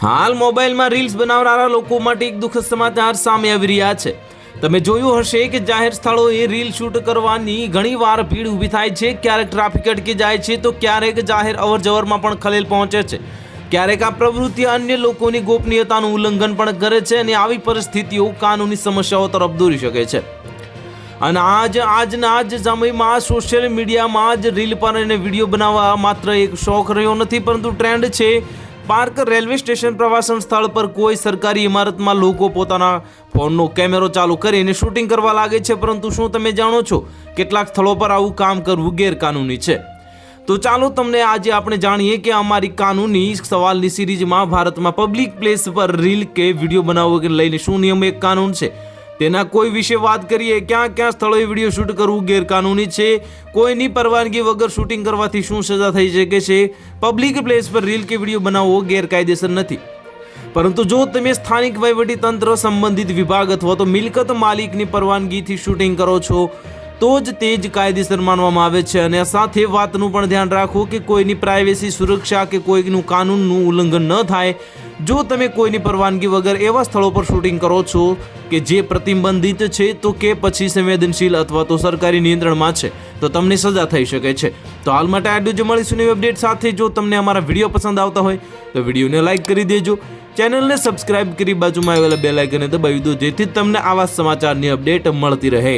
હાલ મોબાઈલમાં રીલ્સ બનાવનારા લોકો માટે એક દુઃખદ સમાચાર સામે આવી રહ્યા છે। તમે જોયું હશે કે જાહેર સ્થળોએ રીલ શૂટ કરવાની ઘણીવાર ભીડ ઊભી થાય છે, ક્યારેક ટ્રાફિક અટકી જાય છે તો ક્યારેક જાહેર અવરજવરમાં પણ ખલેલ પહોંચે છે। ક્યારેક આ પ્રવૃત્તિ અન્ય લોકોની ગોપનીયતાનું ઉલ્લંઘન પણ કરે છે અને આવી પરિસ્થિતિઓ કાનૂની સમસ્યાઓ તરફ દોરી શકે છે। અને આજના જ સમયમાં સોશિયલ મીડિયામાં જ રીલ પર અને વિડીયો બનાવવા માત્ર એક શોખ રહ્યો નથી, પરંતુ ટ્રેન્ડ છે। પાર્ક, રેલવે સ્ટેશન, પ્રવાસન સ્થળ પર કોઈ સરકારી ઇમારતમાં લોકો પોતાના ફોનનો કેમેરો ચાલુ કરીને શૂટિંગ કરવા લાગે છે, પરંતુ શું તમે જાણો છો કેટલાક સ્થળો પર આવું કામ કરવું ગેરકાનૂની છે? તો ચાલો તમને આજે આપણે જાણીએ કે અમારી કાનૂની સવાલની સિરીઝમાં ભારતમાં પબ્લિક પ્લેસ પર રીલ કે વિડીયો બનાવવા લઈને શું નિયમ એક કાનૂન છે તેના કોઈ વિશે વાત કરીએ। ક્યાં ક્યાં સ્થળોએ વિડીયો શૂટ કરવું ગેરકાનૂની છે, કોઈની પરવાનગી વગર શૂટિંગ કરવાથી શું સજા થઈ શકે છે, પબ્લિક પ્લેસ પર રીલ કે વિડીયો બનાવવો ગેરકાયદેસર નથી, પરંતુ જો તમે સ્થાનિક વહીવટીતંત્ર, સંબંધિત વિભાગ અથવા તો મિલકત માલિકની પરવાનગીથી શૂટિંગ કરો છો તો જ તે જ કાયદેસર માનવામાં આવે છે। અને સાથે વાતનું પણ ધ્યાન રાખો કે કોઈની પ્રાઇવેસી, સુરક્ષા કે કોઈનું કાનૂનનું ઉલ્લંઘન ન થાય। જો તમે કોઈની પરવાનગી વગર એવા સ્થળો પર શૂટિંગ કરો છો કે જે પ્રતિબંધિત છે તો કે પછી સંવેદનશીલ અથવા તો સરકારી નિયંત્રણમાં છે તો તમને સજા થઈ શકે છે। તો હાલ માટે આટલું જ, મળીશું નવી અપડેટ સાથે। જો તમને અમારા વિડીયો પસંદ આવતા હોય તો વિડીયોને લાઇક કરી દેજો, ચેનલને સબસ્ક્રાઇબ કરી બાજુમાં આવેલા બેલ આઇકનને દબાવી દો, જેથી તમને આવા સમાચારની અપડેટ મળતી રહે।